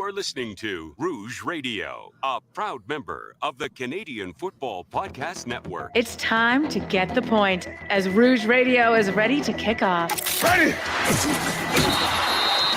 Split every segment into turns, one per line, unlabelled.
You're listening to Rouge Radio, a proud member of the Canadian Football Podcast Network.
It's time to get the point as Rouge Radio is ready to kick off.
Ready!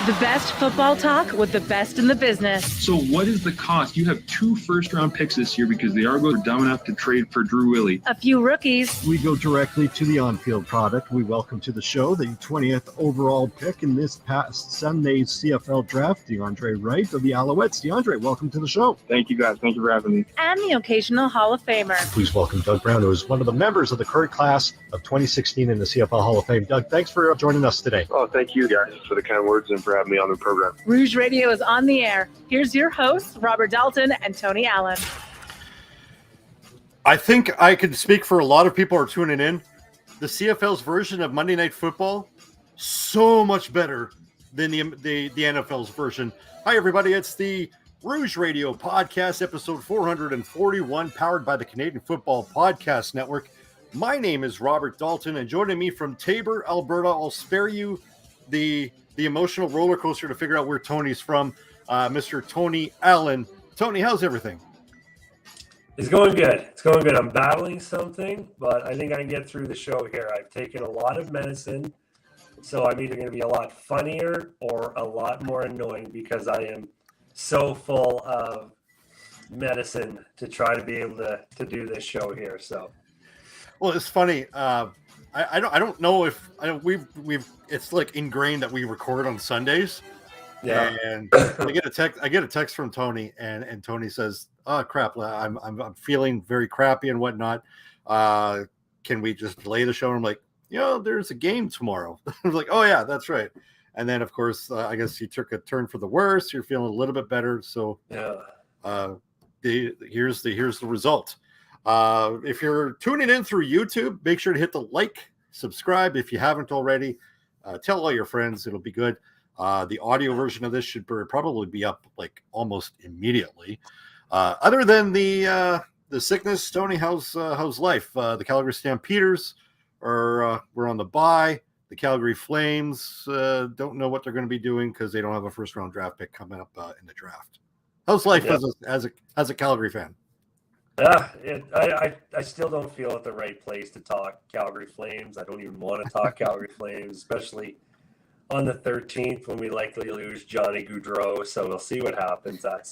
The best football talk with the best in the business.
So what is the cost? You have 2 first-round picks this year because the Argos are dumb enough to trade for Drew Willie.
A few rookies.
We go directly to the on-field product. We welcome to the show the 20th overall pick in this past Sunday's CFL draft, DeAndre Wright of the Alouettes. DeAndre, welcome to the show.
Thank you, guys. Thank you for having me.
And the occasional Hall of Famer.
Please welcome Doug Brown, who is one of the members of the current class of 2016 in the CFL Hall of Fame. Doug, thanks for joining us today.
Oh, thank you, guys, for the kind words and for having me on the program.
Rouge Radio is on the air. Here's your hosts, Robert Dalton and Tony Allen.
I think I can speak for a lot of people who are tuning in. The CFL's version of Monday Night Football, so much better than the NFL's version. Hi, everybody. It's the Rouge Radio podcast, episode 441, powered by the Canadian Football Podcast Network. My name is Robert Dalton, and joining me from Taber, Alberta, I'll spare you the emotional roller coaster to figure out where Tony's from, Mr. Tony Allen. Tony, how's everything?
It's going good. It's going good. I'm battling something, but I think I can get through the show here. I've taken a lot of medicine, so I'm either going to be a lot funnier or a lot more annoying because I am so full of medicine to try to be able to do this show here. So,
well, it's funny. I don't know if we've it's like ingrained that we record on Sundays. Yeah. And I get a text from Tony and Tony says, "Oh crap, I'm feeling very crappy and whatnot. Can we just delay the show?" And I'm like, there's a game tomorrow. I was like, "Oh yeah, that's right." And then of course, I guess you took a turn for the worse. You're feeling a little bit better. So yeah. Here's the result. If you're tuning in through YouTube, make sure to hit the like, subscribe if you haven't already. Tell all your friends; it'll be good. The audio version of this should probably be up like almost immediately. Other than the sickness, Tony, how's life? The Calgary Stampeders we're on the bye. The Calgary Flames don't know what they're going to be doing because they don't have a first round draft pick coming up in the draft. How's life as a Calgary fan?
I still don't feel at the right place to talk Calgary Flames. I don't even want to talk Calgary Flames, especially on the 13th when we likely lose Johnny Gaudreau. So we'll see what happens. I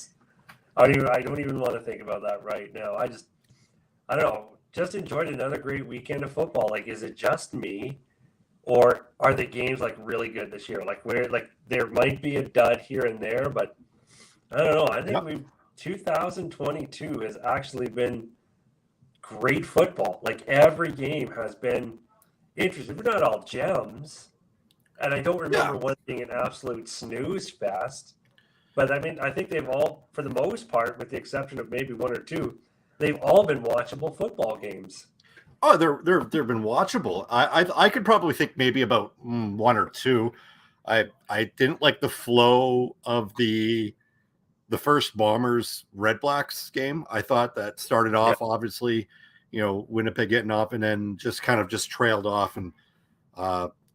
don't even want to think about that right now. I don't know. Just enjoyed another great weekend of football. Like, is it just me, or are the games like really good this year? Like, there might be a dud here and there, but I don't know. I think 2022 has actually been great football. Like, every game has been interesting. We're not all gems. And I don't remember one being an absolute snooze fest. But, I mean, I think they've all, for the most part, with the exception of maybe one or two, they've all been watchable football games.
Oh, they've been watchable. I could probably think maybe about one or two. I didn't like the flow of the first Bombers Red Blacks game. I thought that started off obviously, Winnipeg getting off and then just kind of trailed off. And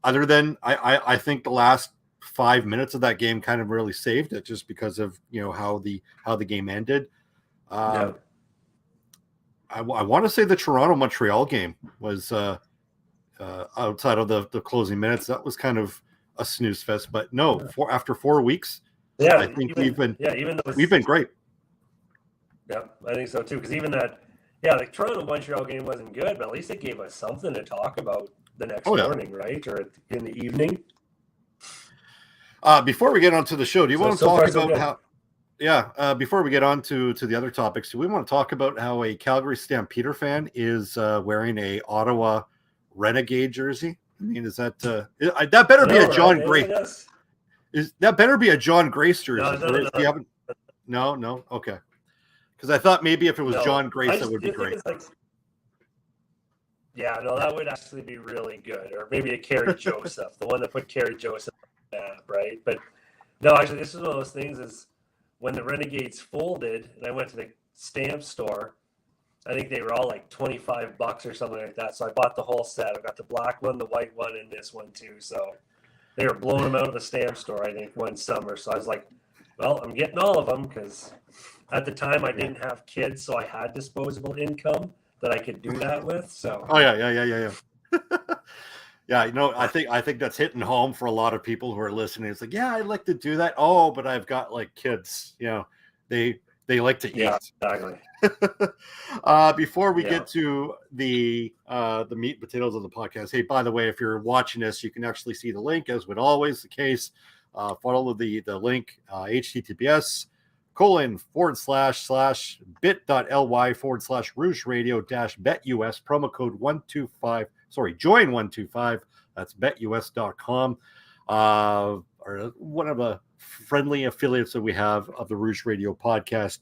other than I think the last 5 minutes of that game kind of really saved it just because of how the game ended. I want to say the Toronto-Montreal game was outside of the closing minutes. That was kind of a snooze fest, but no, after 4 weeks, I think we've been great.
Yeah, I think so too. Because even that, the Toronto-Montreal game wasn't good, but at least it gave us something to talk about the next morning, right, or in the evening.
Before we get onto the show, do you want to talk about how? Yeah, before we get on to the other topics, do we want to talk about how a Calgary Stampeder fan is wearing a Ottawa Renegade jersey? I mean, is that that better be a John Gray? That better be a John Grace jersey? No. Okay. Because I thought maybe if it was John Grace, that would be great.
That would actually be really good. Or maybe a Kerry Joseph, the one that put Kerry Joseph on the map, right? But no, actually, this is one of those things is when the Renegades folded, and I went to the stamp store, I think they were all like $25 or something like that. So I bought the whole set. I got the black one, the white one, and this one too. So they were blowing them out of the stamp store, I think, one summer. So I was like, well, I'm getting all of them because at the time I didn't have kids, so I had disposable income that I could do that with. So.
Oh yeah. Yeah, I think that's hitting home for a lot of people who are listening. It's like, yeah, I'd like to do that. Oh, but I've got like kids. They like to eat.
Yeah, exactly.
Before we get to the meat and potatoes of the podcast, hey, by the way, if you're watching this, you can actually see the link, as would always the case. Follow the link, https://bit.ly/Rouge Radio -BetUS, promo code 125. Sorry, join 125. That's betus.com. Or one of the friendly affiliates that we have of the Rouge Radio podcast.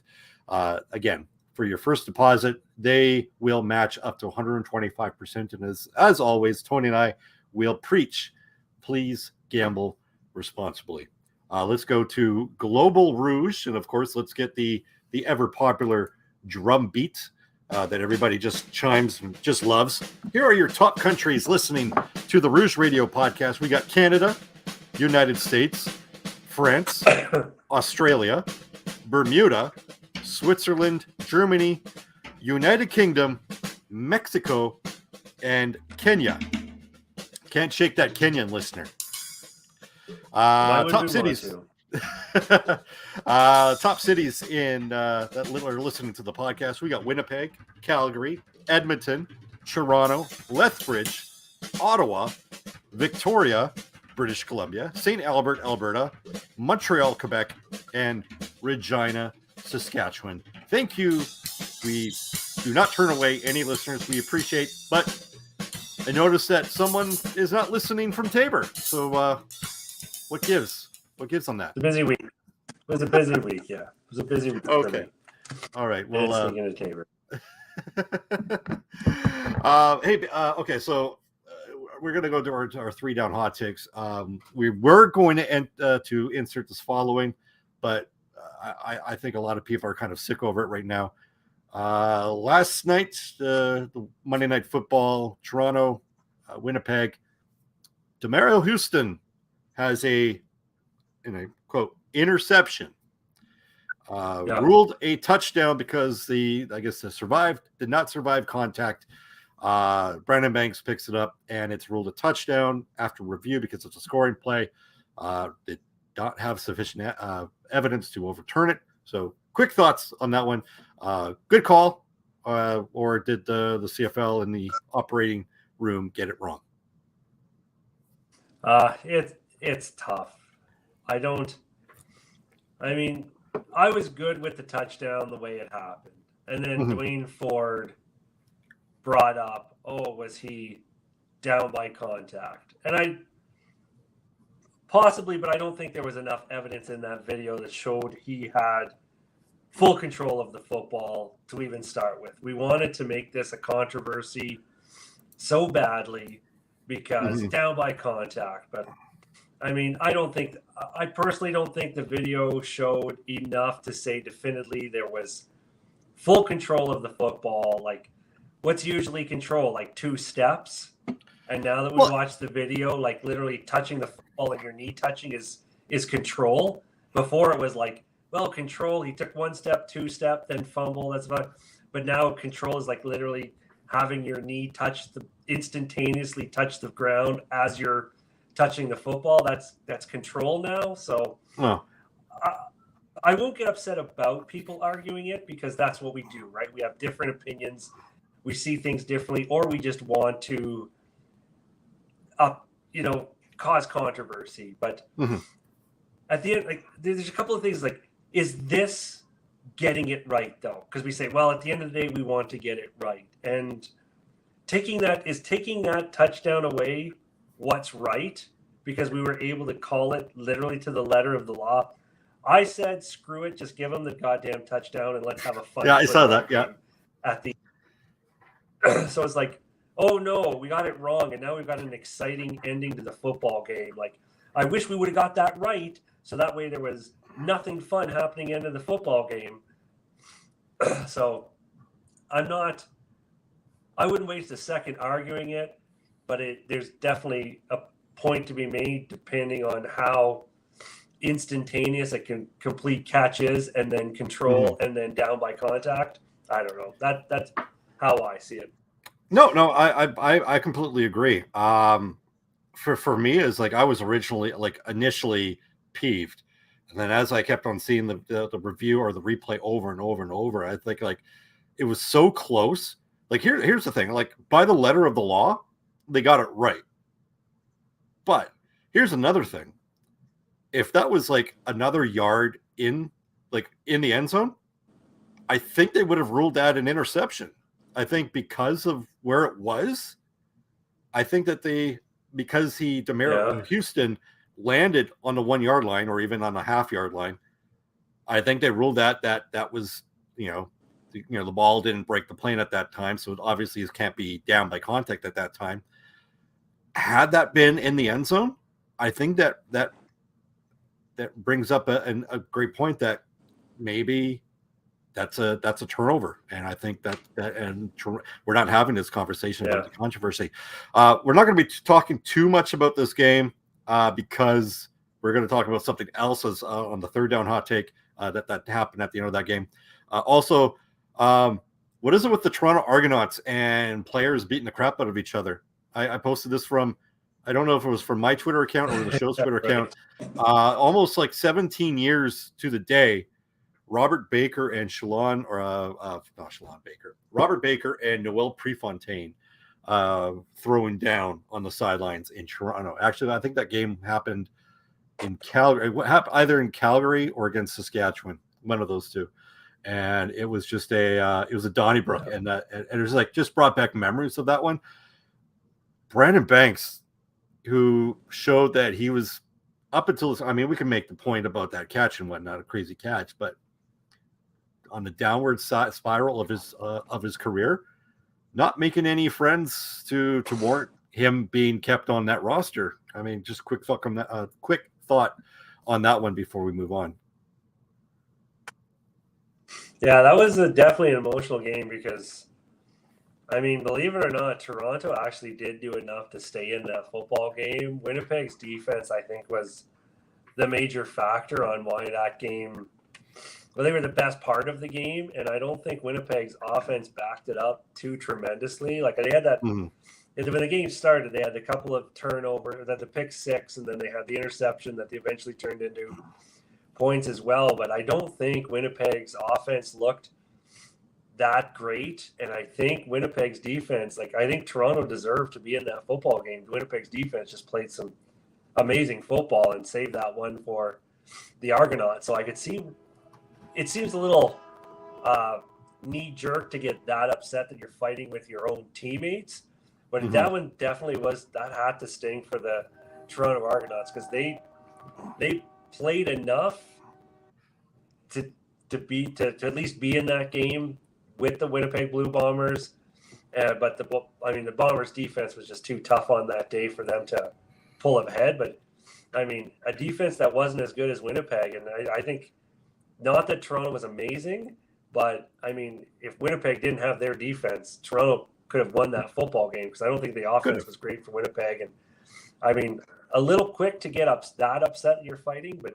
Again, for your first deposit, they will match up to 125%. And as always, Tony and I will preach, please gamble responsibly. Let's go to Global Rouge. And of course, let's get the ever popular drum beat that everybody just chimes and just loves. Here are your top countries listening to the Rouge Radio podcast. We got Canada, United States, France, Australia, Bermuda, Switzerland, Germany, United Kingdom, Mexico, and Kenya. Can't shake that Kenyan listener. Top cities. Top cities in that are listening to the podcast. We got Winnipeg, Calgary, Edmonton, Toronto, Lethbridge, Ottawa, Victoria, British Columbia, St. Albert, Alberta, Montreal, Quebec, and Regina, Saskatchewan. Thank you. We do not turn away any listeners we appreciate, but I noticed that someone is not listening from Tabor. So what gives? What gives on that?
It's a busy week. It was a busy week, yeah. It was a busy week.
Okay. All right. Well,
Tabor.
Okay, so we're going to go to our three down hot takes. We were going to insert this following, but I think a lot of people are kind of sick over it right now. Last night, the Monday Night Football, Toronto, Winnipeg, Demario Houston has in a quote interception. Ruled a touchdown because did not survive contact. Brandon Banks picks it up and it's ruled a touchdown after review because it's a scoring play. Did not have sufficient evidence to overturn it. So quick thoughts on that one. Good call, or did the CFL in the operating room get it wrong?
It's tough. I was good with the touchdown the way it happened. And then Dwayne Ford brought up, was he down by contact? And but I don't think there was enough evidence in that video that showed he had full control of the football to even start with. We wanted to make this a controversy so badly because down by contact, but I personally don't think the video showed enough to say definitively there was full control of the football. Like, what's usually control? Like 2 steps. And now that we watched the video, like literally touching the football and your knee touching is control. Before it was like, control. He took 1 step, 2 step, then fumble. That's about. But now control is like literally having your knee instantaneously touch the ground as you're touching the football. That's control now. So I won't get upset about people arguing it because that's what we do, right? We have different opinions. We see things differently, or we just want to cause controversy. But at the end, like, there's a couple of things like, is this getting it right though? Because we say, at the end of the day, we want to get it right. And taking that touchdown away what's right, because we were able to call it literally to the letter of the law. I said, screw it, just give them the goddamn touchdown and let's have a fun.
Yeah, I saw that. Yeah.
At the so it's like, oh no, we got it wrong, and now we've got an exciting ending to the football game. Like, I wish we would have got that right, so that way there was nothing fun happening at the end of the football game. So I wouldn't waste a second arguing it, but there's definitely a point to be made depending on how instantaneous, like complete catches and then control and then down by contact. I don't know. That's how I see it.
No, I completely agree. For me, is like I was initially peeved, and then as I kept on seeing the review or the replay over and over and over, I think like it was so close. Like here's the thing, like by the letter of the law, they got it right. But here's another thing. If that was like another yard in the end zone, I think they would have ruled that an interception. I think because of where it was, I think that Houston landed on the 1 yard line or even on the half yard line. I think they ruled that was, the ball didn't break the plane at that time. So it obviously can't be down by contact at that time. Had that been in the end zone, I think that brings up a great point that maybe that's a turnover. And I think that we're not having this conversation about the controversy. We're not going to be talking too much about this game because we're going to talk about something else on the third down hot take that happened at the end of that game. Also, what is it with the Toronto Argonauts and players beating the crap out of each other? I posted this from, I don't know if it was from my Twitter account or the show's Twitter account. Almost like 17 years to the day, Robert Baker and Robert Baker and Noel Prefontaine throwing down on the sidelines in Toronto. Actually, I think that game happened in Calgary. What happened either in Calgary or against Saskatchewan, one of those two. And it was just it was a Donnybrook, and it was like just brought back memories of that one. Brandon Banks, who showed that he was up until we can make the point about that catch and whatnot, a crazy catch, but on the downward spiral of his career, not making any friends to warrant him being kept on that roster. I mean, just quick thought on that one before we move on.
Yeah, that was definitely an emotional game because, believe it or not, Toronto actually did do enough to stay in that football game. Winnipeg's defense, I think, was the major factor on why that game. Well, they were the best part of the game, and I don't think Winnipeg's offense backed it up too tremendously. Like they had that when the game started, they had a couple of turnovers, the pick six, and then they had the interception that they eventually turned into points as well. But I don't think Winnipeg's offense looked that great, and I think Winnipeg's defense, I think Toronto deserved to be in that football game. Winnipeg's defense just played some amazing football and saved that one for the Argonauts. So I could see. It seems a little knee-jerk to get that upset that you're fighting with your own teammates. But that one definitely that had to sting for the Toronto Argonauts because they played enough to at least be in that game with the Winnipeg Blue Bombers. But the Bombers' defense was just too tough on that day for them to pull ahead. But, a defense that wasn't as good as Winnipeg. And I think – not that Toronto was amazing, but if Winnipeg didn't have their defense, Toronto could have won that football game because I don't think the offense was great for Winnipeg. And a little quick to get that upset you're fighting, but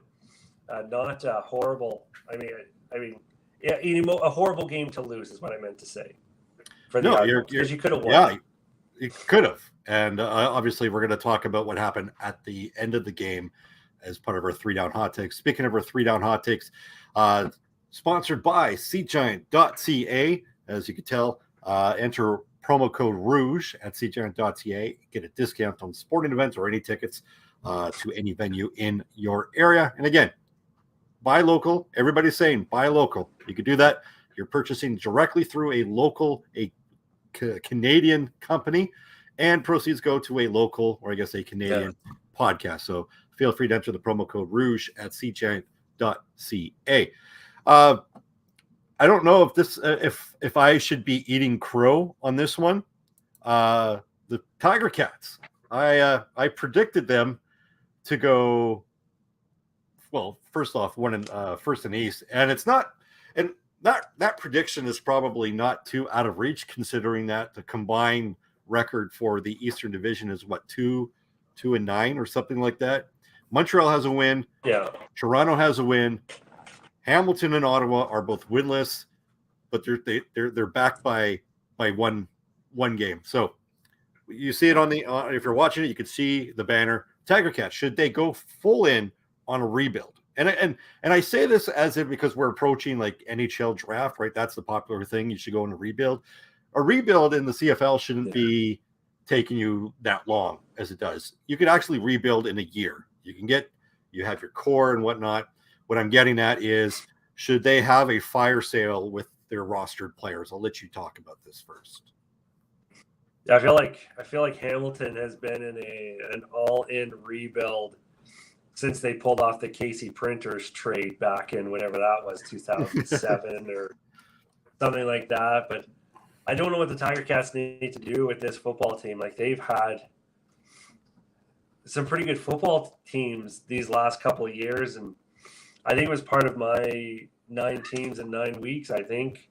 not horrible. A horrible game to lose is what I meant to say. Because you could have won.
Yeah, you could have. And obviously, we're going to talk about what happened at the end of the game as part of our 3-down hot takes. Speaking of our 3-down hot takes, sponsored by seatgiant.ca. As you can tell, enter promo code Rouge at seatgiant.ca. Get a discount on sporting events or any tickets to any venue in your area. And again, buy local. Everybody's saying buy local. You can do that. You're purchasing directly through a Canadian company, and proceeds go to a local, or I guess a Canadian podcast. So feel free to enter the promo code Rouge at seatgiant.ca. I don't know if this if I should be eating crow on this one. The Tiger Cats. I predicted them to go. Well, first off, first in East, and it's not. And that prediction is probably not too out of reach, considering that the combined record for the Eastern Division is 2-9 or something like that. Montreal has a win.
Yeah.
Toronto has a win. Hamilton and Ottawa are both winless, but they're backed by one game. So you see it on the if you're watching it, you can see the banner. Tiger Cats, should they go full in on a rebuild? And I say this as if because we're approaching like NHL draft, right? That's the popular thing. You should go in a rebuild. A rebuild in the CFL shouldn't be taking you that long as it does. You could actually rebuild in a year. You have your core and whatnot. What I'm getting at is, should they have a fire sale with their rostered players? I'll let you talk about this first.
I feel like Hamilton has been in an all-in rebuild since they pulled off the Casey Printers trade back in whenever that was, 2007 or something like that. But I don't know what the Tiger Cats need to do with this football team. Like, they've had some pretty good football teams these last couple of years, and I think it was part of my 9 teams in 9 weeks. I think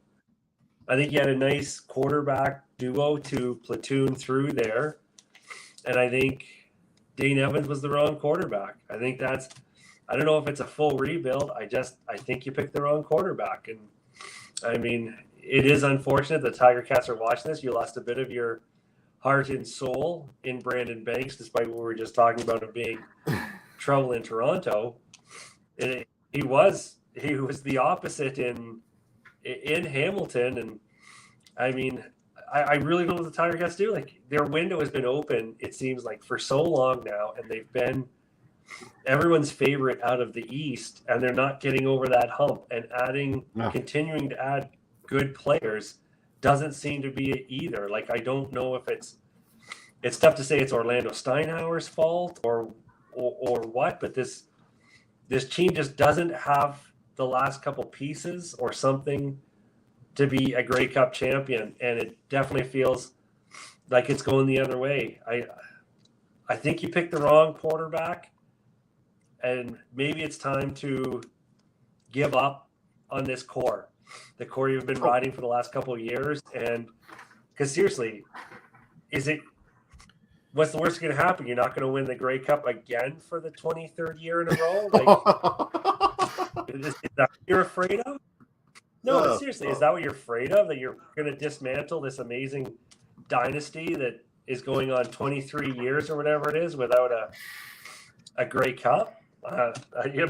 you had a nice quarterback duo to platoon through there, and I think Dane Evans was the wrong quarterback. I don't know if it's a full rebuild. I think you picked the wrong quarterback, and I mean, it is unfortunate the Tiger Cats are watching this. You lost a bit of your heart and soul in Brandon Banks, despite what we were just talking about him being trouble in Toronto. He was the opposite in Hamilton, and I mean, I really don't know what the Tiger Cats do. Like, their window has been open, it seems like, for so long now, and they've been everyone's favorite out of the East, and they're not getting over that hump. And continuing to add good players doesn't seem to be it either. Like, I don't know if it's tough to say it's Orlando Steinhauer's fault or what, but this team just doesn't have the last couple pieces or something to be a Grey Cup champion, and it definitely feels like it's going the other way. I think you picked the wrong quarterback, and maybe it's time to give up on this core, the core you've been riding for the last couple of years. And because seriously, what's the worst going to happen? You're not going to win the Grey Cup again for the 23rd year in a row? Like, is that what you're afraid of? No, but seriously, is that what you're afraid of? That you're going to dismantle this amazing dynasty that is going on 23 years or whatever it is without a Grey Cup? You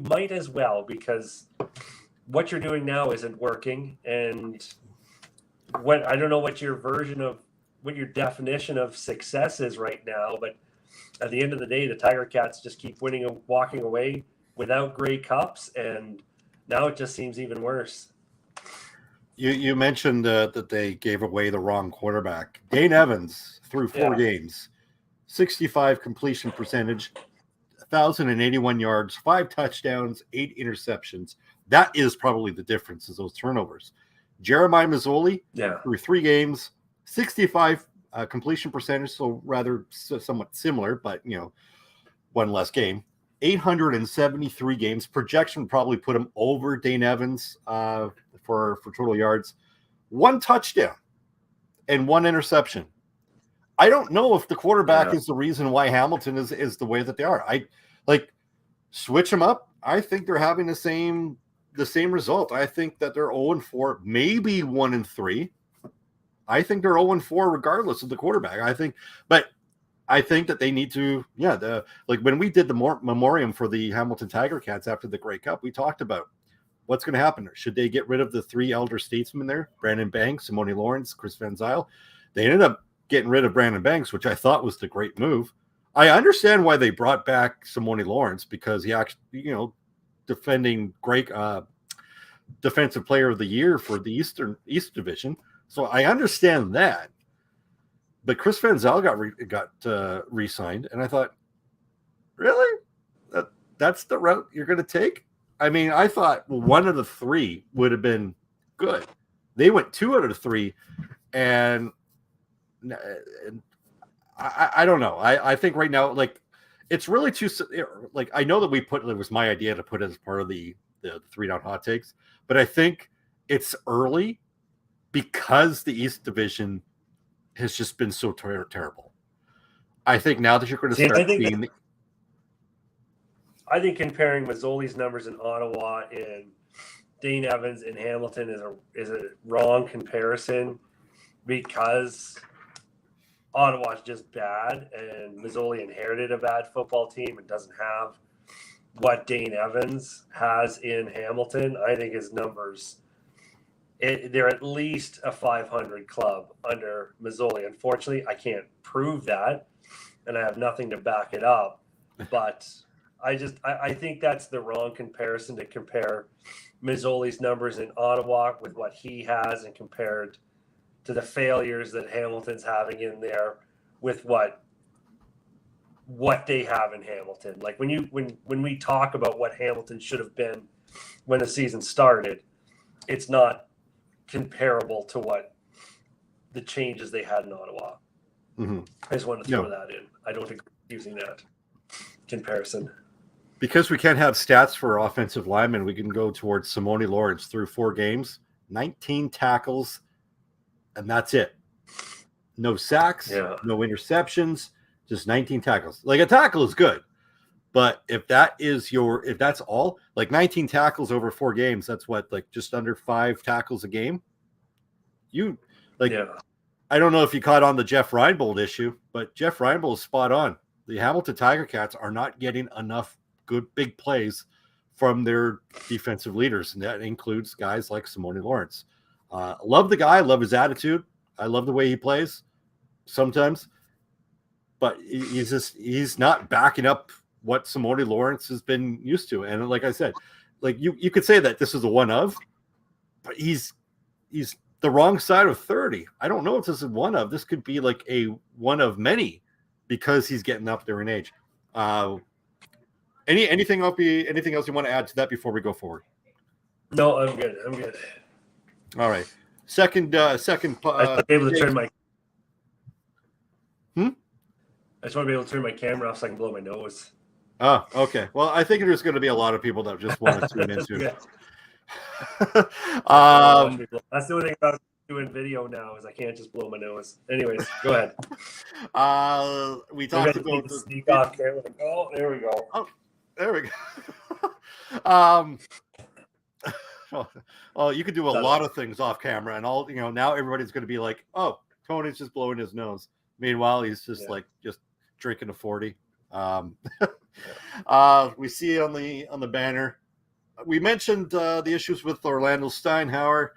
might as well, because what you're doing now isn't working. And I don't know what your definition of success is right now, but at the end of the day, the Tiger Cats just keep winning and walking away without Grey Cups, and now it just seems even worse.
You mentioned that they gave away the wrong quarterback. Dane Evans threw 4 games, 65 completion percentage, 1,081 yards, 5 touchdowns, 8 interceptions. That is probably the difference, is those turnovers. Jeremiah Mazzoli threw 3 games, 65 completion percentage, so rather somewhat similar, but one less game. 873 games. Projection probably put him over Dane Evans for total yards. 1 touchdown and 1 interception. I don't know if the quarterback is the reason why Hamilton is the way that they are. I switch them up. I think they're having the same result. I think that they're 0-4, maybe 1-3. I think they're 0-4 regardless of the quarterback. I think that they need to, when we did the memoriam for the Hamilton Tiger Cats after the Grey Cup, we talked about what's going to happen. Should they get rid of the 3 elder statesmen there? Brandon Banks, Simone Lawrence, Chris Van Zyl. They ended up getting rid of Brandon Banks, which I thought was the great move. I understand why they brought back Simone Lawrence, because he actually, defending great defensive player of the year for the East Division. So I understand that. But Chris Van Zyl got re-signed, and I thought, really? That's the route you're going to take? I mean, I thought one of the 3 would have been good. They went 2 out of 3, and I don't know. I think right now, it's really too. I know that it was my idea to put it as part of the 3 down hot takes, but I think it's early because the East Division has just been so terrible. I think now that you're going to start seeing
I think comparing Mazzoli's numbers in Ottawa and Dane Evans in Hamilton is a wrong comparison because Ottawa's just bad and Mazzoli inherited a bad football team and doesn't have what Dane Evans has in Hamilton. I think his numbers, they're at least a 500 club under Mazzoli. Unfortunately, I can't prove that, and I have nothing to back it up. But I think that's the wrong comparison to compare Mazzoli's numbers in Ottawa with what he has and compared to the failures that Hamilton's having in there with what they have in Hamilton. Like when we talk about what Hamilton should have been when the season started, it's not comparable to what the changes they had in Ottawa.
Mm-hmm.
I just want to throw that in. I don't think using that comparison.
Because we can't have stats for offensive linemen, we can go towards Simone Lawrence through 4 games, 19 tackles, and that's it. No sacks, no interceptions, just 19 tackles. Like, a tackle is good, but if that's all, like 19 tackles over 4 games, that's what, like just under 5 tackles a game. I don't know if you caught on the Jeff Reinbold issue, but Jeff Reinbold is spot on. The Hamilton Tiger Cats are not getting enough good big plays from their defensive leaders, and that includes guys like Simone Lawrence. Love the guy, love his attitude. I love the way he plays sometimes, but he's not backing up what Simone Lawrence has been used to. And like I said, like you could say that this is a one of, but he's the wrong side of 30. I don't know if this is one of. This could be like a one of many because he's getting up there in age. Anything else you want to add to that before we go forward?
No, I'm good.
All right. Second. I just want to be able to turn my. I
just want to be able to turn my camera off so I can blow my nose.
Oh, okay. Well, I think there's going to be a lot of people that just want to tune into.
That's the only thing about doing video now is I can't just blow my nose. Anyways, go ahead.
We talked about
the sneak off camera. Oh, there we go.
Oh, there we go. Oh, you could do a lot of things off camera, and now everybody's going to be like, "Oh, Tony's just blowing his nose." Meanwhile, he's just just drinking a 40. We see on the banner. We mentioned the issues with Orlando Steinhauer.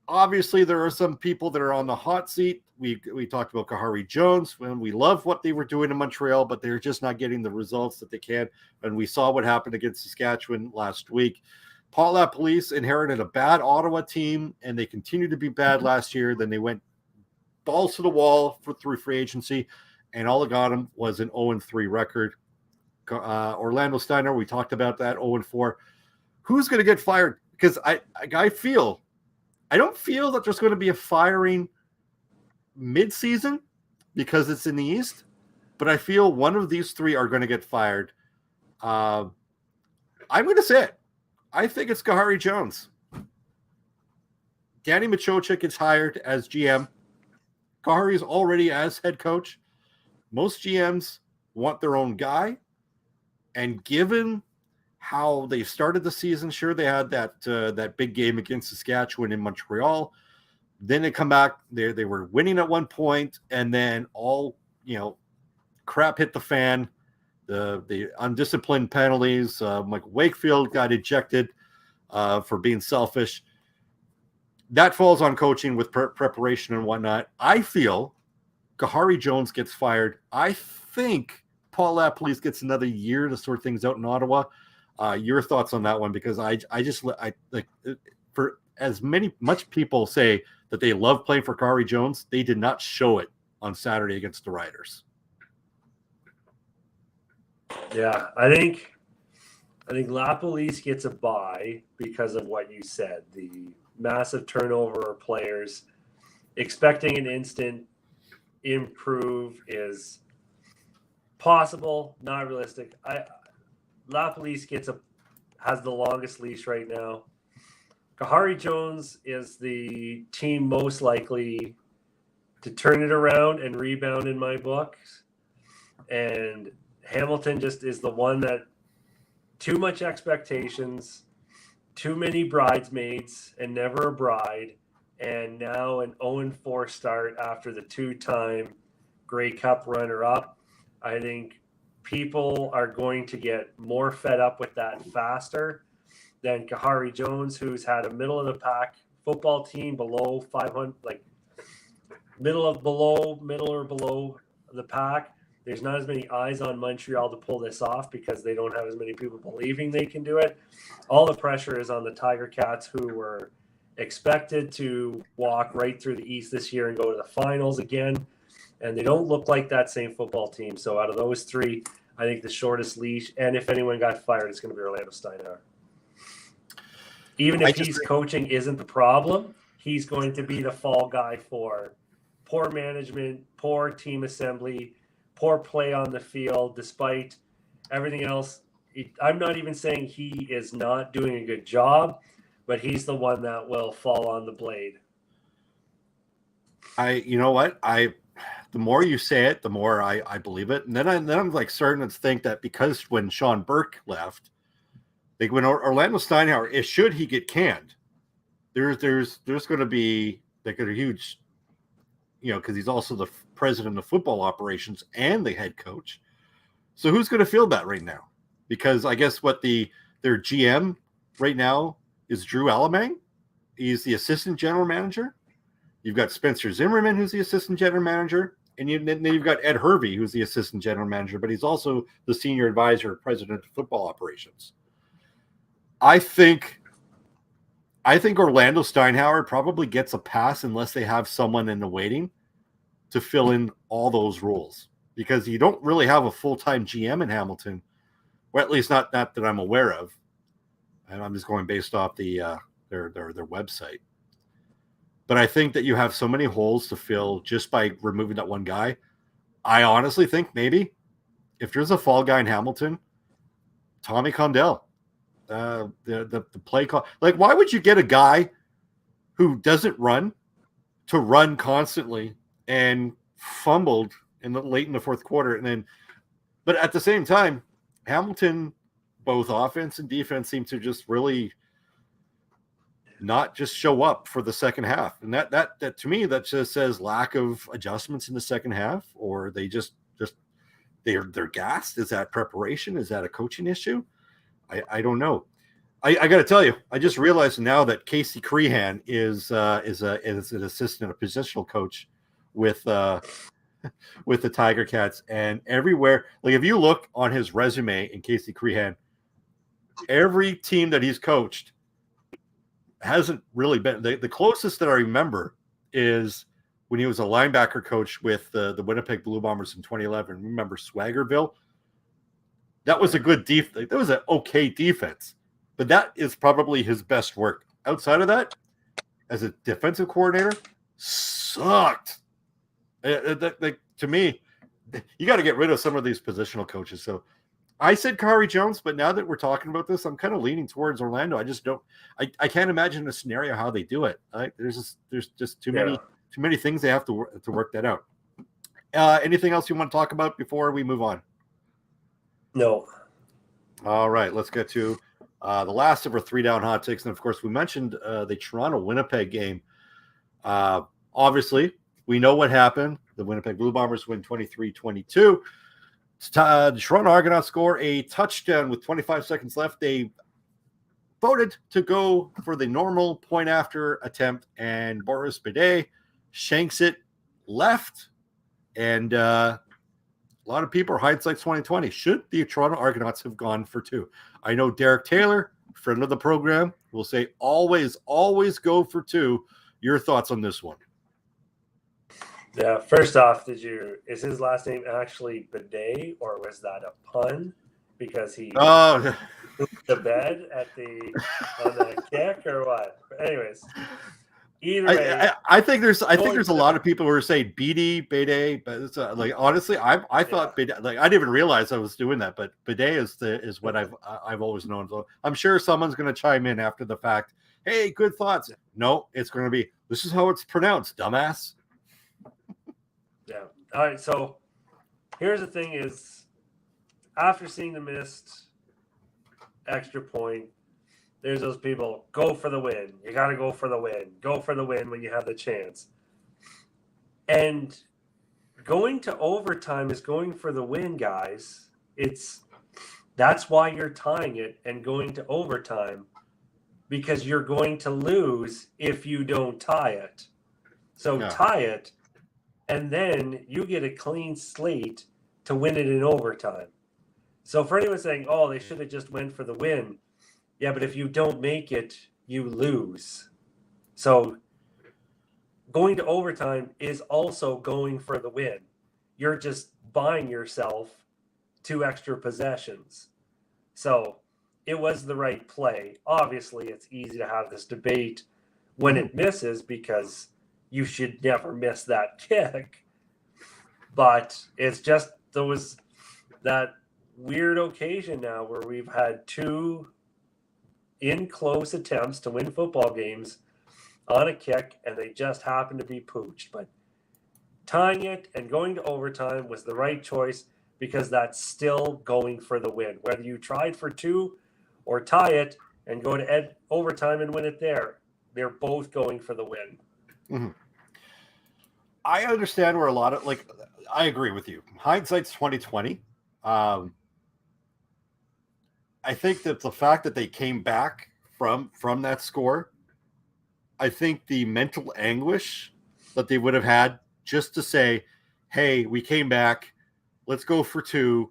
Obviously, there are some people that are on the hot seat. We talked about Kahari Jones, and we love what they were doing in Montreal, but they're just not getting the results that they can. And we saw what happened against Saskatchewan last week. Paul LaPolice inherited a bad Ottawa team, and they continued to be bad last year. Then they went balls to the wall through free agency, and all it got them was an 0-3 record. Orlando Steiner, we talked about that, 0-4. Who's going to get fired? Because I don't feel that there's going to be a firing mid-season because it's in the East, but I feel one of these 3 are going to get fired. I'm going to say it. I think it's Kahari Jones. Danny Machochik gets hired as GM. Kahari is already as head coach. Most GMs want their own guy. And given how they started the season, sure, they had that big game against Saskatchewan in Montreal. Then they come back. They were winning at one point, and then all crap hit the fan. The undisciplined penalties. Mike Wakefield got ejected for being selfish. That falls on coaching with preparation and whatnot. I feel Kahari Jones gets fired. I think Paul LaPolice gets another year to sort things out in Ottawa. Your thoughts on that one? Because I like for as much people say that they love playing for Kahari Jones, they did not show it on Saturday against the Riders.
Yeah, I think LaPolice gets a bye because of what you said. The massive turnover of players. Expecting an instant improve is possible, not realistic. LaPolice has the longest leash right now. Kahari Jones is the team most likely to turn it around and rebound in my books. And Hamilton just is the one that too much expectations, too many bridesmaids and never a bride, and now an 0-4 start after the 2-time Grey Cup runner-up. I think people are going to get more fed up with that faster than Kahari Jones, who's had a middle-of-the-pack football team below 500, like middle or below the pack. There's not as many eyes on Montreal to pull this off because they don't have as many people believing they can do it. All the pressure is on the Tiger Cats, who were expected to walk right through the East this year and go to the finals again. And they don't look like that same football team. So out of those three, I think the shortest leash, and if anyone got fired, it's going to be Orlando Steinauer. Even if he's coaching isn't the problem, he's going to be the fall guy for poor management, poor team assembly, poor play on the field, despite everything else. I'm not even saying he is not doing a good job, but he's the one that will fall on the blade.
You know what? The more you say it, the more I believe it. And then I'm like starting to think that because when Sean Burke left, like when Orlando Steinauer, should he get canned, there's going to be like a huge, because he's also the president of football operations and the head coach. So who's going to feel that right now? Because I guess their GM right now is Drew Alamang. He's the assistant general manager. You've got Spencer Zimmerman, who's the assistant general manager. And then you've got Ed Hervey, who's the assistant general manager, but he's also the senior advisor, president of football operations. I think Orlando Steinauer probably gets a pass unless they have someone in the waiting to fill in all those roles, because you don't really have a full-time GM in Hamilton, or at least not that I'm aware of. And I'm just going based off their website. But I think that you have so many holes to fill just by removing that one guy. I honestly think maybe if there's a fall guy in Hamilton, Tommy Condell, the play call. Like, why would you get a guy who doesn't run to run constantly and fumbled late in the fourth quarter? But at the same time, Hamilton, both offense and defense, seem to just really not just show up for the second half. And that to me, that just says lack of adjustments in the second half, or they they're gassed. Is that preparation? Is that a coaching issue? I don't know. I got to tell you, I just realized now that Casey Crehan is an assistant, a positional coach with the Tiger Cats, and everywhere. Like, if you look on his resume in Casey Crehan, every team that he's coached hasn't really been. The closest that I remember is when he was a linebacker coach with the Winnipeg Blue Bombers in 2011. Remember Swaggerville? That was a good defense. That was an okay defense, but that is probably his best work. Outside of that, as a defensive coordinator, sucked. To me, you got to get rid of some of these positional coaches. So I said Kahari Jones, but now that we're talking about this, I'm kind of leaning towards Orlando. I just don't. I can't imagine a scenario how they do it. There's just too many things they have to work that out. Anything else you want to talk about before we move on?
No.
All right, let's get to the last of our 3-down hot takes. And of course, we mentioned the Toronto-Winnipeg game. Obviously, we know what happened. The Winnipeg Blue Bombers win 23-22. The Toronto Argonauts score a touchdown with 25 seconds left. They voted to go for the normal point after attempt, and Boris Bidet shanks it left. And a lot of people are hindsight 2020. Should the Toronto Argonauts have gone for two? I know Derek Taylor, friend of the program, will say always go for two. Your thoughts on this one?
Yeah, first off, is his last name actually Bidet, or was that a pun because he pooped the bed on the kick, or what? But anyways, either way,
I think there's a lot of people who are saying Bidet, but it's like, honestly, I thought Bidet, like, I didn't even realize I was doing that, but Bidet is what I've always known. So I'm sure someone's going to chime in after the fact. Hey, good thoughts. No, it's going to be, this is how it's pronounced, dumbass.
Yeah. All right. So here's the thing: is after seeing the missed extra point, there's those people, go for the win. You got to go for the win. Go for the win when you have the chance. And going to overtime is going for the win, guys. That's why you're tying it and going to overtime, because you're going to lose if you don't tie it. So tie it, and then you get a clean slate to win it in overtime. So for anyone saying, oh, they should have just went for the win. Yeah, but if you don't make it, you lose. So going to overtime is also going for the win. You're just buying yourself 2 extra possessions. So it was the right play. Obviously, it's easy to have this debate when it misses because you should never miss that kick. But it's just there was that weird occasion now where we've had 2 in close attempts to win football games on a kick, and they just happened to be pooched. But tying it and going to overtime was the right choice because that's still going for the win. Whether you tried for 2 or tie it and go to overtime and win it there, they're both going for the win.
Mm-hmm. I understand where a lot of I agree with you. Hindsight's 2020. I think that the fact that they came back from that score, I think the mental anguish that they would have had just to say, hey, we came back, let's go for 2,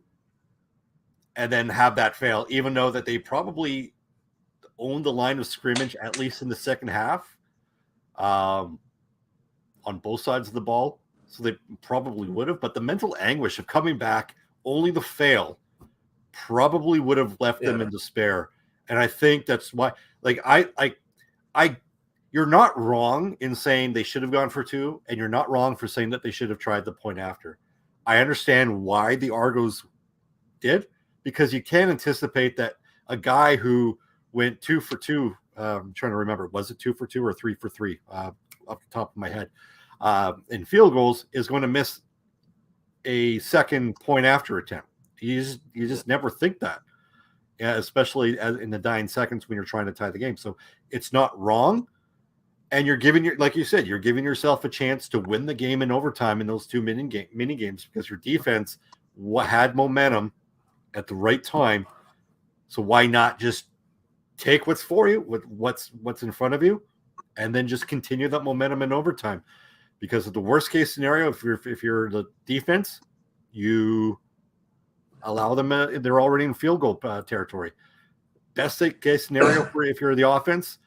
and then have that fail, even though that they probably owned the line of scrimmage, at least in the second half, on both sides of the ball. So they probably would have, but the mental anguish of coming back only to fail probably would have left them in despair. And I think that's why, you're not wrong in saying they should have gone for 2, and you're not wrong for saying that they should have tried the point after. I understand why the Argos did, because you can't anticipate that a guy who went 2 for 2, I'm trying to remember, was it 2 for 2 or 3 for 3 off the top of my head, in field goals is going to miss a second point after attempt. You just never think that, especially in the dying seconds when you're trying to tie the game. So it's not wrong. And you're giving like you said, you're giving yourself a chance to win the game in overtime in those 2 mini games because your defense had momentum at the right time. So why not just take what's for you, with what's in front of you, and then just continue that momentum in overtime? Because of the worst case scenario, if you're the defense, you allow them. They're already in field goal territory. Best case scenario for if you're the offense,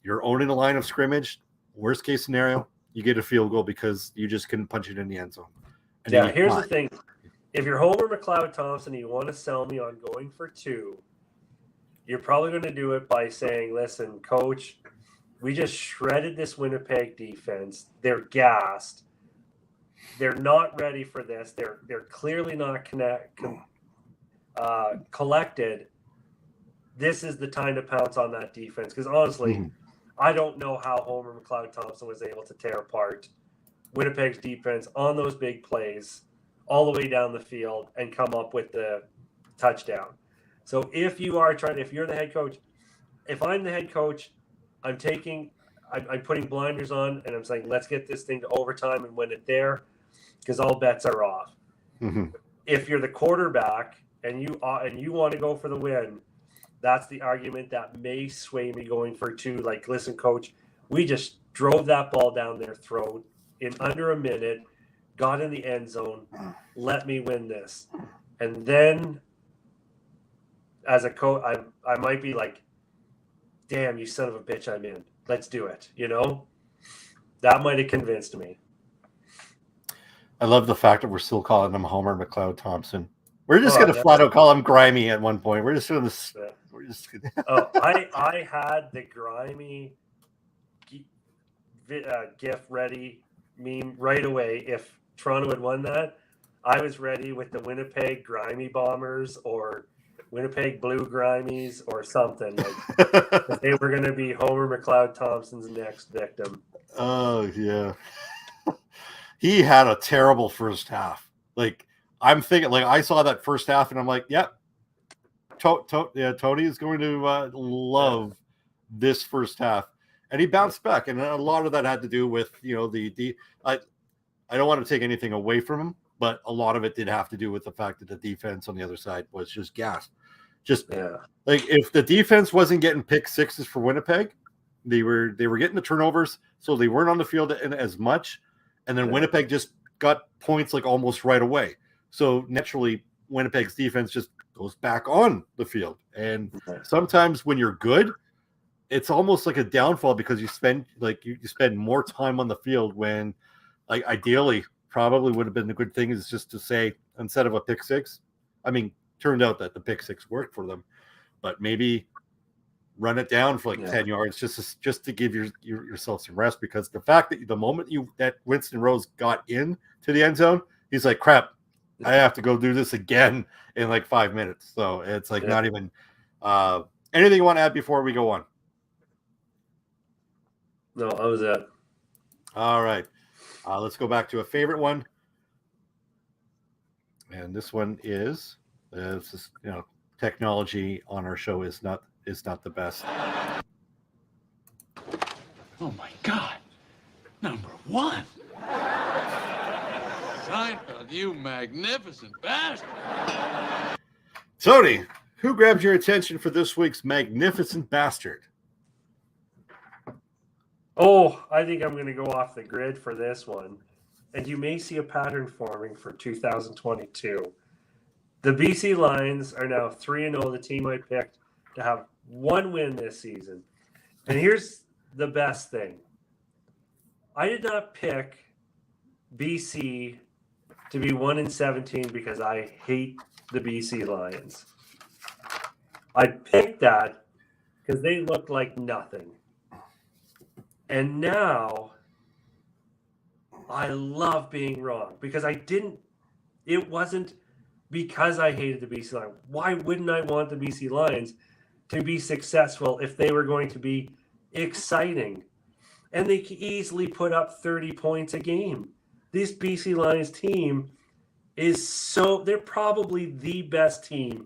you're owning the line of scrimmage. Worst case scenario, you get a field goal because you just couldn't punch it in the end zone. And
here's the thing. If you're Homer McLeod-Thompson and you want to sell me on going for 2, you're probably going to do it by saying, listen, coach, we just shredded this Winnipeg defense. They're gassed. They're not ready for this. They're clearly not collected. This is the time to pounce on that defense. Because honestly, I don't know how Homer McLeod-Thompson was able to tear apart Winnipeg's defense on those big plays all the way down the field and come up with the touchdown. So if you're the head coach, if I'm the head coach, I'm putting blinders on and I'm saying, let's get this thing to overtime and win it there because all bets are off. Mm-hmm. If you're the quarterback and you want to go for the win, that's the argument that may sway me going for 2. Like, listen, coach, we just drove that ball down their throat in under a minute, got in the end zone, let me win this. And then as a coach, I might be like, damn, you son of a bitch, I'm in. Let's do it. That might have convinced me.
I love the fact that we're still calling him Homer McLeod-Thompson. We're just going to flat out call him Grimy at one point. We're just going to.
I had the Grimy GIF ready meme right away. If Toronto had won that, I was ready with the Winnipeg Grimy Bombers or Winnipeg Blue Grimies or something. Like they were going to be Homer McLeod-Thompson's next victim.
Oh, yeah. He had a terrible first half. Like, I'm thinking, like, I saw that first half, and I'm like, yep, Tony is going to love this first half. And he bounced back, and a lot of that had to do with, you know, I don't want to take anything away from him, but a lot of it did have to do with the fact that the defense on the other side was just gassed. Like, if the defense wasn't getting pick sixes for Winnipeg, they were getting the turnovers, so they weren't on the field as much, and then Winnipeg just got points like almost right away. So naturally, Winnipeg's defense just goes back on the field, and sometimes when you're good, it's almost like a downfall because you spend more time on the field when, like, ideally probably would have been a good thing is just to say, instead of a pick six, I mean, turned out that the pick six worked for them, but maybe run it down for 10 yards just to give yourself some rest, because the fact that the moment that Winston Rose got in to the end zone, he's like, crap, I have to go do this again in like 5 minutes. So it's like not even anything you want to add before we go on?
No, that was it.
All right. Let's go back to a favorite one. And this one is, technology on our show is not the best.
Oh my God. Number one. Seinfeld, you magnificent bastard.
Tony, who grabs your attention for this week's magnificent bastard?
Oh, I think I'm going to go off the grid for this one. And you may see a pattern forming for 2022. The BC Lions are now 3-0, the team I picked to have one win this season. And here's the best thing. I did not pick BC to be 1-17 because I hate the BC Lions. I picked that because they looked like nothing. And now I love being wrong because it wasn't because I hated the BC Lions. Why wouldn't I want the BC Lions to be successful if they were going to be exciting? And they could easily put up 30 points a game. This BC Lions team they're probably the best team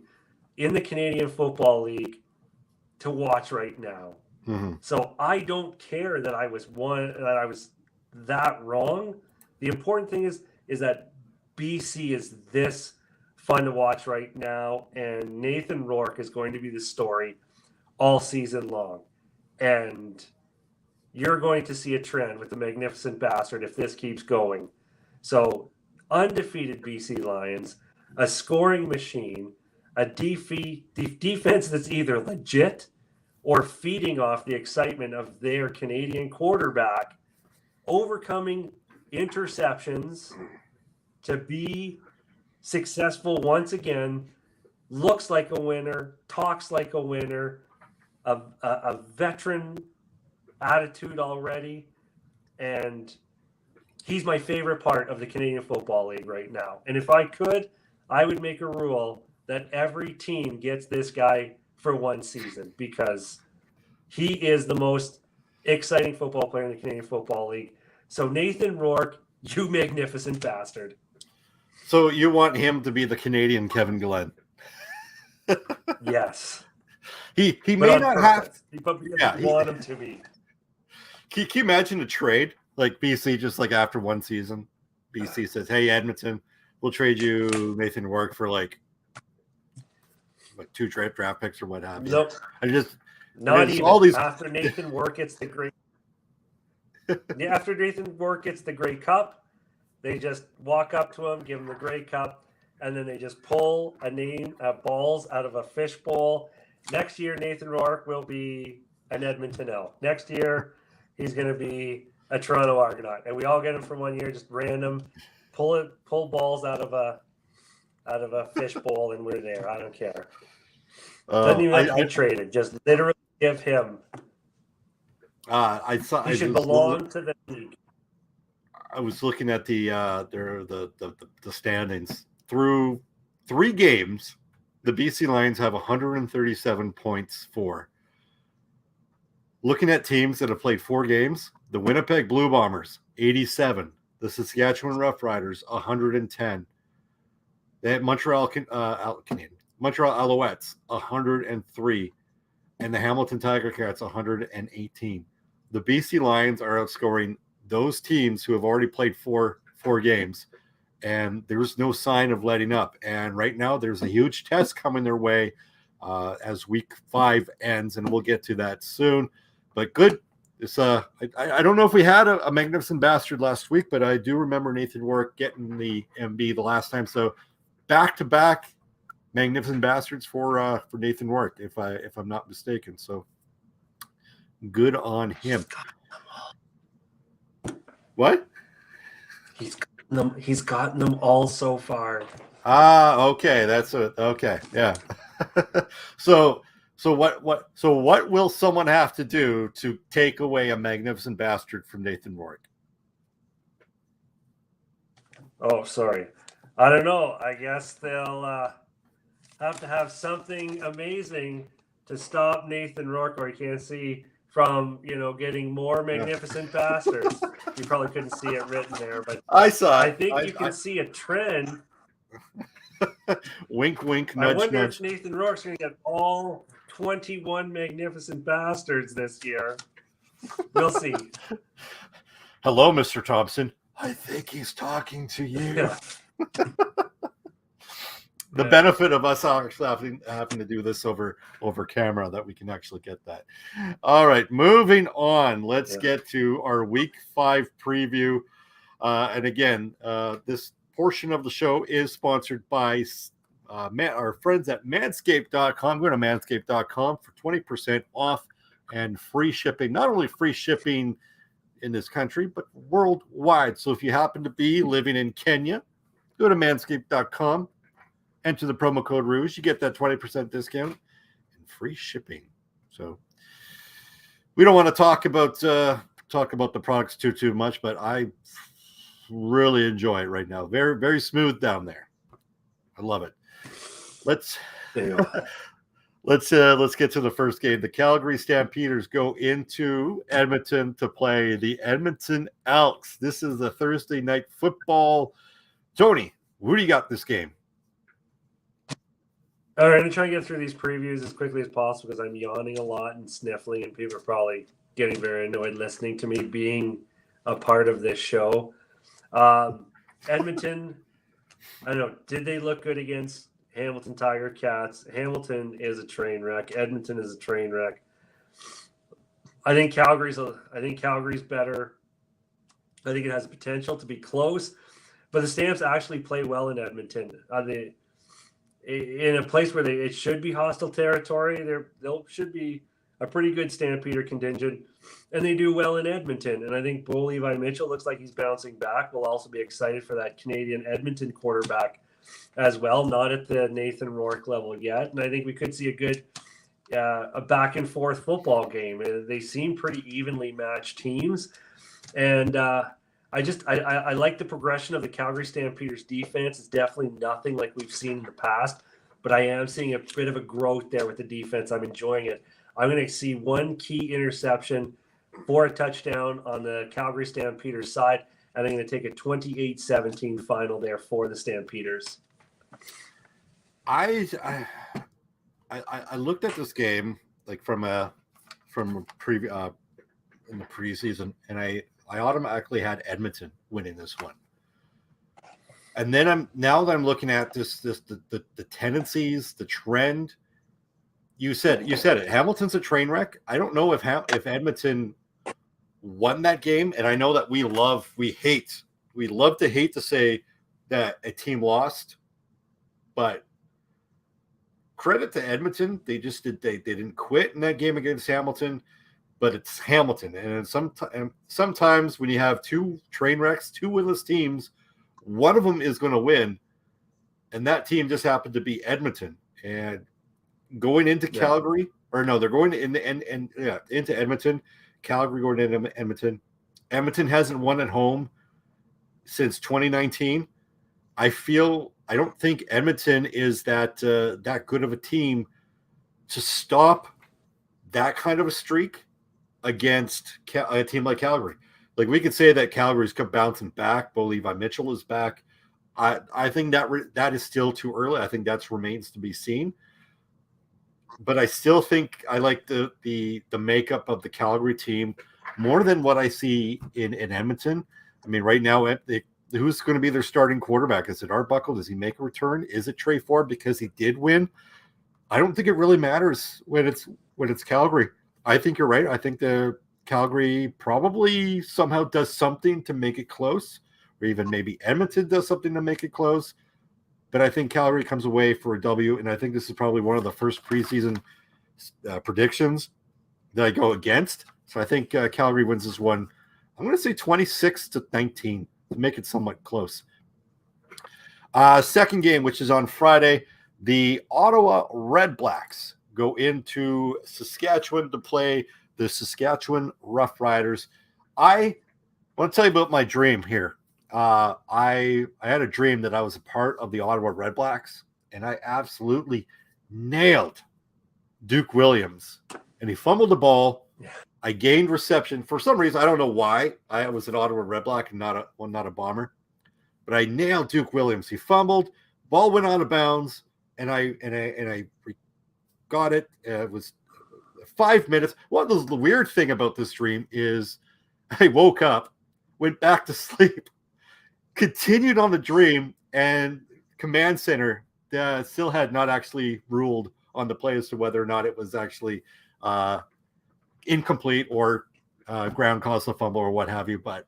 in the Canadian Football League to watch right now.
Mm-hmm.
So I don't care that I was that wrong. The important thing is that BC is this fun to watch right now, and Nathan Rourke is going to be the story all season long. And you're going to see a trend with the Magnificent Bastard if this keeps going. So undefeated BC Lions, a scoring machine, a defense that's either legit or feeding off the excitement of their Canadian quarterback, overcoming interceptions to be successful once again, looks like a winner, talks like a winner, a veteran attitude already, and he's my favorite part of the Canadian Football League right now. And if I could, I would make a rule that every team gets this guy for one season because he is the most exciting football player in the Canadian Football League. So Nathan Rourke, you magnificent bastard.
So you want him to be the Canadian Kevin Glenn?
Yes.
He may not have,
but we want him to be.
Can you imagine a trade like BC just like after one season? BC says, "Hey Edmonton, we'll trade you Nathan Rourke for like 2 draft picks or what have you."
Nope.
Not
even
all these
after Nathan Rourke gets the great. After Nathan Rourke gets the Grey Cup, they just walk up to him, give him the Grey Cup, and then they just pull balls out of a fishbowl. Next year, Nathan Rourke will be an Edmonton Elk. Next year, he's going to be a Toronto Argonaut, and we all get him for 1 year, just random, pull balls out of a fishbowl, and we're there. I don't care. Doesn't even have to be traded. Just literally give him. He should belong to the league.
I was looking at the standings through 3 games. The BC Lions have 137 points for. Looking at teams that have played 4 games, the Winnipeg Blue Bombers 87, the Saskatchewan Roughriders 110, They had Montreal Alouettes 103, and the Hamilton Tiger Cats 118. The BC Lions are outscoring those teams who have already played four games, and there's no sign of letting up. And right now, there's a huge test coming their way as Week 5 ends, and we'll get to that soon. But good. It's I don't know if we had a magnificent bastard last week, but I do remember Nathan Rourke getting the MB the last time. So back-to-back magnificent bastards for Nathan Rourke, if I'm not mistaken. So good on him. What?
He's gotten them all so far.
Okay, that's it. Okay, yeah. So what will someone have to do to take away a magnificent bastard from Nathan Rourke?
Oh, sorry. I don't know. I guess they'll have to have something amazing to stop Nathan Rourke, or you can't see from getting more magnificent bastards. You probably couldn't see it written there, but
I saw it.
I think you can see a trend.
Wink, wink, nudge,
I wonder
nudge.
if Nathan Rourke's going to get all 21 magnificent bastards this year. We'll see.
Hello, Mr. Thompson. I think he's talking to you.
Yeah.
The benefit of us actually having to do this over camera, that we can actually get that. All right, moving on. Let's get to our Week 5 preview. And again, this portion of the show is sponsored by our friends at manscaped.com. Go to manscaped.com for 20% off and free shipping. Not only free shipping in this country, but worldwide. So if you happen to be living in Kenya, go to manscaped.com, enter the promo code Rouge. You get that 20% discount and free shipping. So we don't want to talk about the products too much, but I really enjoy it right now. Very, very smooth down there. I love it. Let's get to the first game. The Calgary Stampeders go into Edmonton to play the Edmonton Elks. This is the Thursday night football. Tony, who do you got this game?
All right, I'm going to try and get through these previews as quickly as possible because I'm yawning a lot and sniffling, and people are probably getting very annoyed listening to me being a part of this show. Edmonton, I don't know, did they look good against Hamilton Tiger Cats? Hamilton is a train wreck. Edmonton is a train wreck. I think Calgary's better. I think it has potential to be close, but the Stamps actually play well in Edmonton. In a place where it should be hostile territory, there should be a pretty good Stampeder contingent, and they do well in Edmonton. And I think Bo Levi Mitchell looks like he's bouncing back. We'll also be excited for that Canadian Edmonton quarterback as well, not at the Nathan Rourke level yet. And I think we could see a good a back and forth football game. They seem pretty evenly matched teams, and I like the progression of the Calgary Stampeders defense. It's definitely nothing like we've seen in the past, but I am seeing a bit of a growth there with the defense. I'm enjoying it. I'm going to see one key interception for a touchdown on the Calgary Stampeders side, and I'm going to take a 28-17 final there for the Stampeders.
I looked at this game like from a preview in the preseason, and I automatically had Edmonton winning this one. And then I'm looking at the tendencies, the trend. You said it. Hamilton's a train wreck. I don't know if Edmonton won that game, and I know that we love to hate to say that a team lost, but credit to Edmonton. They didn't quit in that game against Hamilton. But it's Hamilton, and sometimes when you have two train wrecks, two winless teams, one of them is going to win, and that team just happened to be Edmonton. And going into Calgary, or no, they're going into Edmonton. Calgary going into Edmonton. Edmonton hasn't won at home since 2019. I don't think Edmonton is that good of a team to stop that kind of a streak against a team like Calgary. Like, we could say that Calgary's bouncing back. Bo Levi Mitchell is back. I think that is still too early. I think that remains to be seen. But I still think I like the makeup of the Calgary team more than what I see in Edmonton. I mean, right now, who's going to be their starting quarterback? Is it Arbuckle? Does he make a return? Is it Trey Ford because he did win? I don't think it really matters when it's Calgary. I think you're right. I think the Calgary probably somehow does something to make it close, or even maybe Edmonton does something to make it close. But I think Calgary comes away for a W, and I think this is probably one of the first preseason predictions that I go against. So I think Calgary wins this one. I'm going to say 26-19 to make it somewhat close. Second game, which is on Friday, the Ottawa Red Blacks go into Saskatchewan to play the Saskatchewan Roughriders. I want to tell you about my dream here. I had a dream that I was a part of the Ottawa Red Blacks, and I absolutely nailed Duke Williams, and he fumbled the ball. I gained reception for some reason. I don't know why. I was an Ottawa Red Black and not a Bomber, but I nailed Duke Williams. He fumbled, ball went out of bounds, and I got it. It was 5 minutes. Well, the weird thing about this dream is I woke up, went back to sleep, continued on the dream, and command center still had not actually ruled on the play as to whether or not it was actually incomplete or ground caused the fumble or what have you. But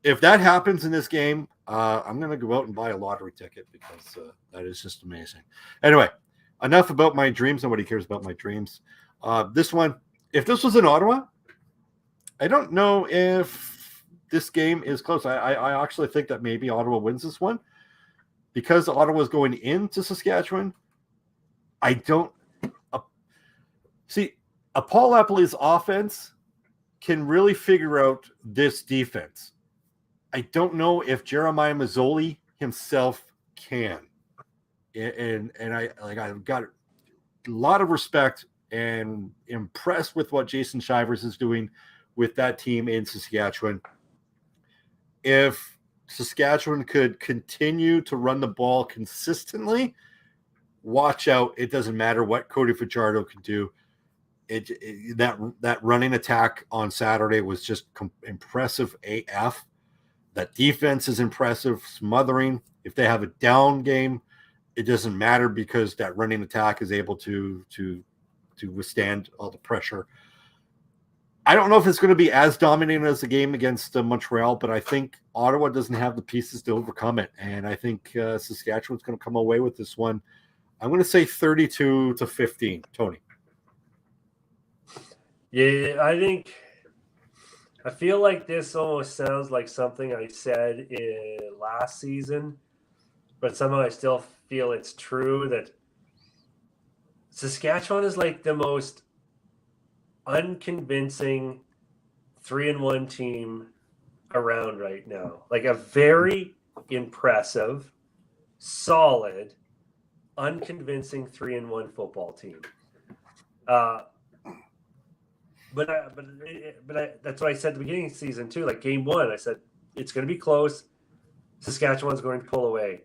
if that happens in this game, I'm going to go out and buy a lottery ticket because that is just amazing. Anyway, enough about my dreams. Nobody cares about my dreams. This one, if this was in Ottawa, I don't know if this game is close. I actually think that maybe Ottawa wins this one because Ottawa's going into Saskatchewan. I don't see a Paul Eppley's offense can really figure out this defense. I don't know if Jeremiah Mazzoli himself can. And I've got a lot of respect and impressed with what Jason Shivers is doing with that team in Saskatchewan. If Saskatchewan could continue to run the ball consistently, watch out. It doesn't matter what Cody Fajardo can do. That running attack on Saturday was just impressive AF. That defense is impressive, smothering. If they have a down game, it doesn't matter because that running attack is able to withstand all the pressure. I don't know if it's going to be as dominating as the game against Montreal, but I think Ottawa doesn't have the pieces to overcome it. And I think Saskatchewan's going to come away with this one. I'm going to say 32-15. Tony.
Yeah, I feel like this almost sounds like something I said last season, but somehow I still feel it's true that Saskatchewan is like the most unconvincing 3-1 team around right now. Like a very impressive, solid, unconvincing 3-1 football team. But that's what I said at the beginning of the season too. Like game one, I said it's going to be close. Saskatchewan's going to pull away,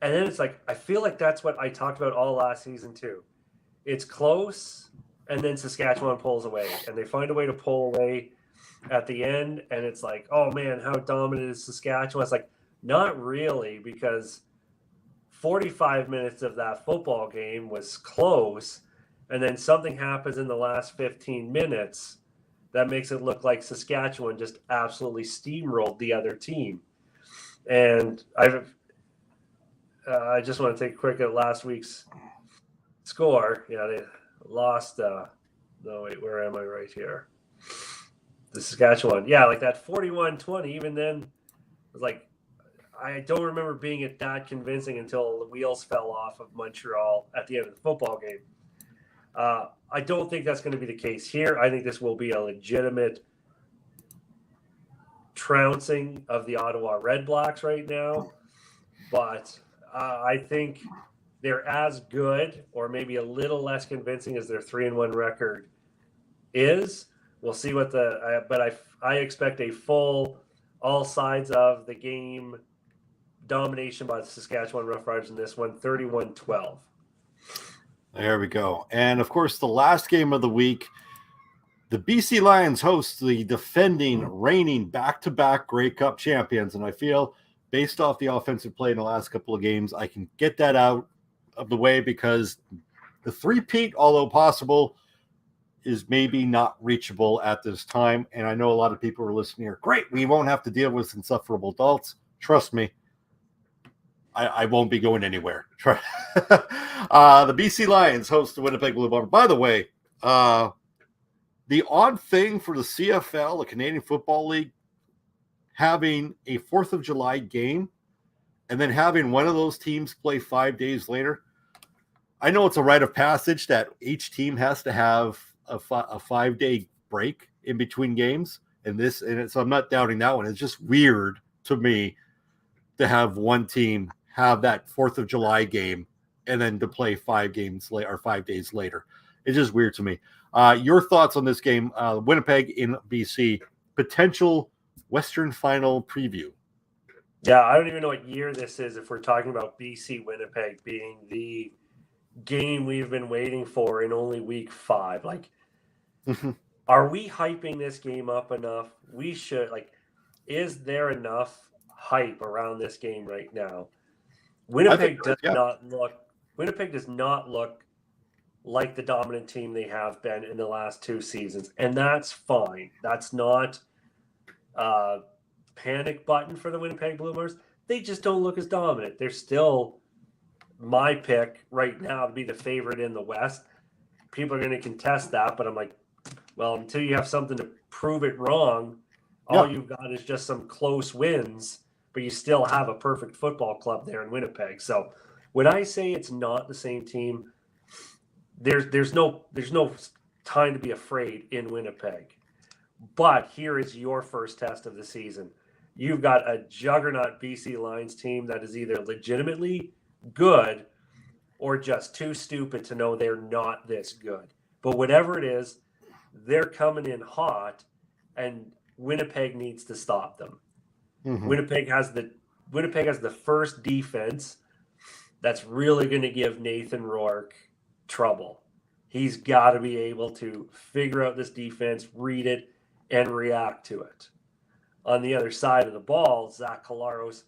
and then it's like I feel like that's what I talked about all last season too. It's close, and then Saskatchewan pulls away, and they find a way to pull away at the end. And it's like, oh man, how dominant is Saskatchewan? It's like not really, because 45 minutes of that football game was close. And then something happens in the last 15 minutes that makes it look like Saskatchewan just absolutely steamrolled the other team. And I just want to take a quick at last week's score. Yeah, they lost. No, wait, where am I right here? The Saskatchewan. Yeah, like that 41-20. Even then, it was like, I don't remember being it that convincing until the wheels fell off of Montreal at the end of the football game. I don't think that's going to be the case here. I think this will be a legitimate trouncing of the Ottawa Red Blacks right now. But I think they're as good or maybe a little less convincing as their 3-1 record is. We'll see what but I expect a full all sides of the game domination by the Saskatchewan Roughriders in this one, 31-12.
There we go. And, of course, the last game of the week, the BC Lions host the defending, reigning, back-to-back Grey Cup champions. And I feel, based off the offensive play in the last couple of games, I can get that out of the way because the three-peat, although possible, is maybe not reachable at this time. And I know a lot of people are listening here. Great, we won't have to deal with insufferable Dalts. Trust me, I won't be going anywhere. The BC Lions host the Winnipeg Blue Bombers. By the way, the odd thing for the CFL, the Canadian Football League, having a 4th of July game and then having one of those teams play 5 days later, I know it's a rite of passage that each team has to have a 5-day break in between games. So I'm not doubting that one. It's just weird to me to have one team have that 4th of July game and then to play 5 days later. It's just weird to me. Your thoughts on this game, Winnipeg in BC, potential Western Final preview.
Yeah, I don't even know what year this is if we're talking about BC Winnipeg being the game we've been waiting for in only week 5. Like, are we hyping this game up enough? We should. Like, is there enough hype around this game right now? Winnipeg does not look like the dominant team they have been in the last 2 seasons, and that's fine. That's not a panic button for the Winnipeg Blue Bombers. They just don't look as dominant. They're still my pick right now to be the favorite in the West. People are going to contest that, but I'm like, well, until you have something to prove it wrong, all you've got is just some close wins, but you still have a perfect football club there in Winnipeg. So when I say it's not the same team, there's no time to be afraid in Winnipeg. But here is your first test of the season. You've got a juggernaut BC Lions team that is either legitimately good or just too stupid to know they're not this good. But whatever it is, they're coming in hot, and Winnipeg needs to stop them. Winnipeg has the first defense that's really going to give Nathan Rourke trouble. He's got to be able to figure out this defense, read it, and react to it. On the other side of the ball, Zach Collaros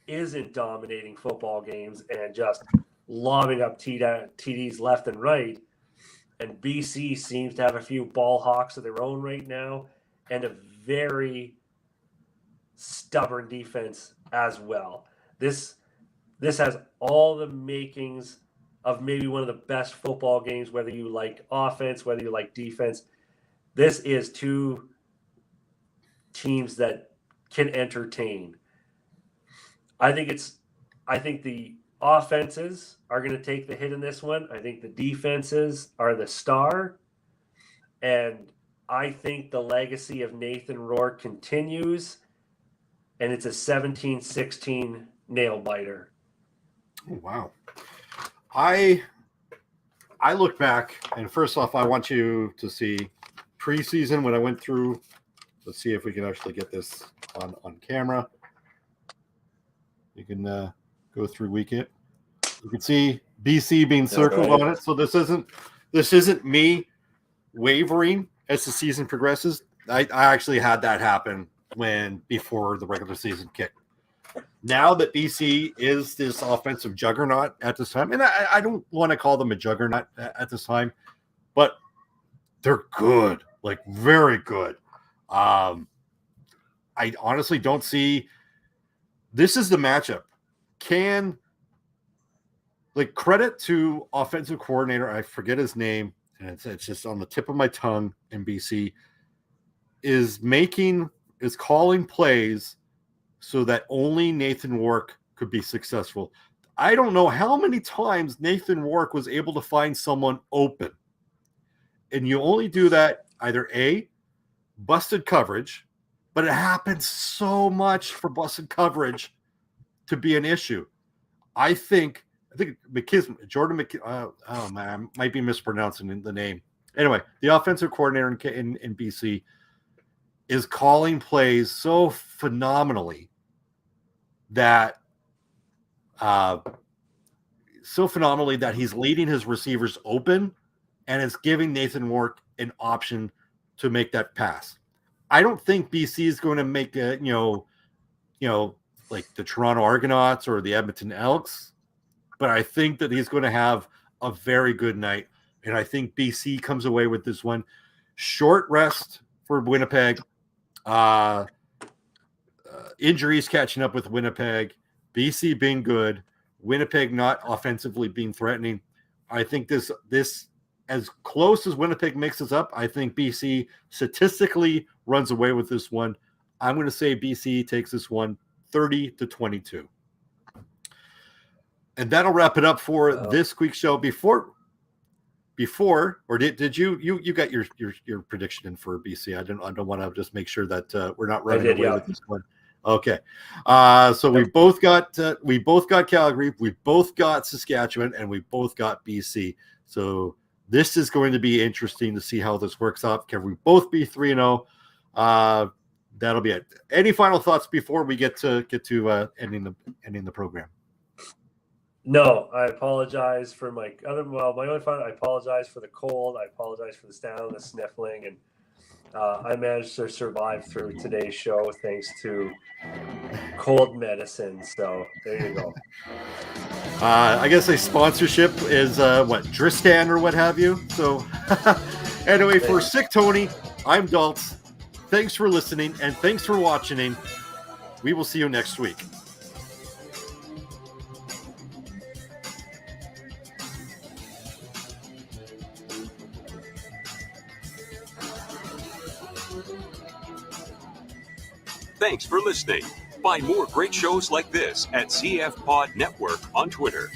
isn't dominating football games and just lobbing up TDs left and right. And BC seems to have a few ball hawks of their own right now and a very stubborn defense as well. This has all the makings of maybe one of the best football games, whether you like offense, whether you like defense. This is 2 teams that can entertain. I think the offenses are going to take the hit in this one. I think the defenses are the star. And I think the legacy of Nathan Rourke continues. And it's a 17-16 nail biter.
Oh, wow. I look back, and first off, I want you to see preseason when I went through. Let's see if we can actually get this on camera. You can go through weekend. You can see BC being circled on it. So this isn't me wavering as the season progresses. I actually had that happen before the regular season kicked. Now that BC is this offensive juggernaut at this time, and I don't want to call them a juggernaut at this time, but they're good, like very good. I honestly don't see. This is the matchup. Credit to offensive coordinator, I forget his name, and it's just on the tip of my tongue in BC, is calling plays so that only Nathan Rourke could be successful. I don't know how many times Nathan Rourke was able to find someone open. And you only do that either A, busted coverage, but it happens so much for busted coverage to be an issue. I think Jordan McKiss, oh man, I might be mispronouncing the name. Anyway, the offensive coordinator in BC is calling plays so phenomenally that so phenomenally that he's leading his receivers open and is giving Nathan Rourke an option to make that pass. I don't think BC is going to make a, like the Toronto Argonauts or the Edmonton Elks, but I think that he's going to have a very good night. And I think BC comes away with this one. Short rest for Winnipeg. Injuries catching up with Winnipeg. BC being good. Winnipeg not offensively being threatening. I think this as close as Winnipeg mixes up, I think BC statistically runs away with this one. I'm going to say BC takes this one 30-22. And that'll wrap it up for this week's show. Before, or did you got your prediction in for BC? I don't want to just make sure that we're not running away with this one. Okay, so we both got Calgary, we both got Saskatchewan, and we both got BC. So this is going to be interesting to see how this works out. Can we both be 3-0? That'll be it. Any final thoughts before we get to ending the program?
No, I apologize for my only final. I apologize for the cold. I apologize for the sound, the sniffling, and I managed to survive through today's show thanks to cold medicine. So there you go.
I guess a sponsorship is Dristan or what have you. So anyway, for Sick Tony, I'm Dalts. Thanks for listening and thanks for watching. We will see you next week.
Thanks for listening. Find more great shows like this at CF Pod Network on Twitter.